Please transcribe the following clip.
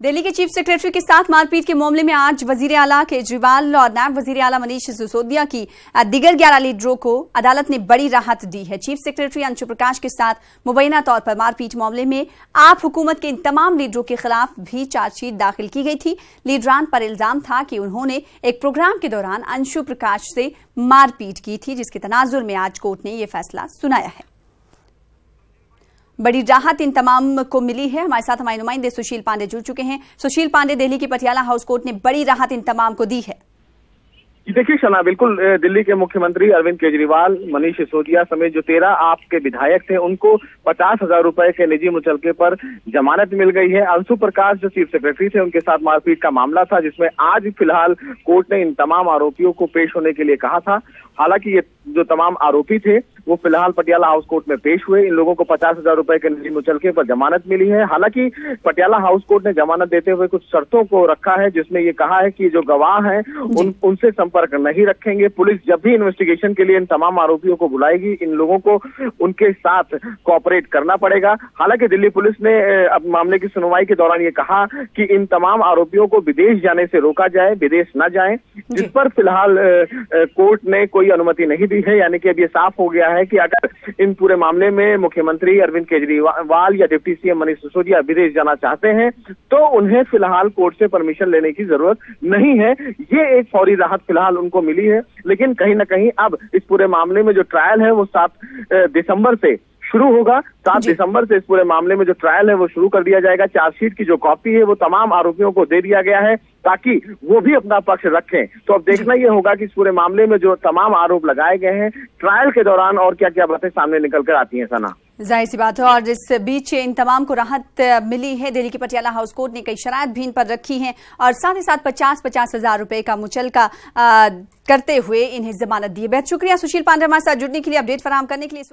दिल्ली के chief secretary के साथ मारपीट के मामले में आज वजीर आला केजरीवाल और नायब वजीर आला मनीष सिसोदिया की दिगर 11 लीडरों को अदालत ने बड़ी राहत दी है। चीफ सेक्रेटरी अंशु प्रकाश के साथ मुबैना तौर पर मारपीट मामले में आप हुकूमत के इन तमाम लीडरों के खिलाफ भी चार्जशीट दाखिल की गई थी। लीडरान पर इल्जाम था कि उन्होंने एक प्रोग्राम के दौरान अंशु प्रकाश से मारपीट की थी, जिसके तनाजुर में आज कोर्ट ने यह फैसला सुनाया है। बड़ी राहत इन तमाम को मिली है। हमारे साथ हमारे नुमाइंदे सुशील पांडे जुड़ चुके हैं। सुशील पांडे, दिल्ली की पटियाला हाउस कोर्ट ने बड़ी राहत इन तमाम को दी है। देखिए शना, बिल्कुल दिल्ली के मुख्यमंत्री अरविंद केजरीवाल, मनीष सिसोदिया समेत जो 13 आप के विधायक थे, उनको 50,000 रुपए के निजी मुचलके पर जमानत मिल गई है। अंशु प्रकाश जो चीफ सेक्रेटरी थे, उनके साथ मारपीट का मामला था, जिसमें आज फिलहाल कोर्ट ने इन तमाम आरोपियों को पेश होने के लिए कहा था। हालांकि ये जो तमाम आरोपी थे वो फिलहाल पटियाला हाउस कोर्ट में पेश हुए। इन लोगों को 50,000 रुपए के निजी मुचलके पर जमानत मिली है। हालांकि पटियाला हाउस कोर्ट ने जमानत देते हुए कुछ शर्तों को रखा है, जिसमें ये कहा है कि जो गवाह हैं उनसे संपर्क नहीं रखेंगे। पुलिस जब भी इन्वेस्टिगेशन के लिए इन तमाम आरोपियों को बुलाएगी, इन लोगों को उनके साथ कोऑपरेट करना पड़ेगा। हालांकि दिल्ली पुलिस ने अब मामले की सुनवाई के दौरान ये कहा कि इन तमाम आरोपियों को विदेश जाने से रोका जाए, विदेश न जाएं, जिस पर फिलहाल कोर्ट ने कोई अनुमति नहीं दी है। यानी कि अब ये साफ हो गया है कि अगर इन पूरे मामले में मुख्यमंत्री अरविंद केजरीवाल या डिप्टी सीएम मनीष सिसोदिया विदेश जाना चाहते हैं तो उन्हें फिलहाल कोर्ट से परमिशन लेने की जरूरत नहीं है। ये एक फौरी राहत फिलहाल उनको मिली है। लेकिन कहीं ना कहीं अब इस पूरे मामले में जो ट्रायल है वो 7 दिसंबर से शुरू होगा। 7 दिसंबर से इस पूरे मामले में जो ट्रायल है वो शुरू कर दिया जाएगा। चार्जशीट की जो कॉपी है वो तमाम आरोपियों को दे दिया गया है ताकि वो भी अपना पक्ष रखें। तो अब देखना ये होगा कि इस पूरे मामले में जो तमाम आरोप लगाए गए हैं ट्रायल के दौरान और क्या क्या बातें सामने निकल कर आती हैं। सना, जाहिर सी बात है। और इस बीच इन तमाम को राहत मिली है। दिल्ली की पटियाला हाउस कोर्ट ने कई शराइत भी इन पर रखी हैं और साथ ही साथ 50,000 रुपए का मुचलका करते हुए इन्हें जमानत दी है। बेहद शुक्रिया सुशील पांडे हमारे साथ जुड़ने के लिए, अपडेट फराहम करने के लिए।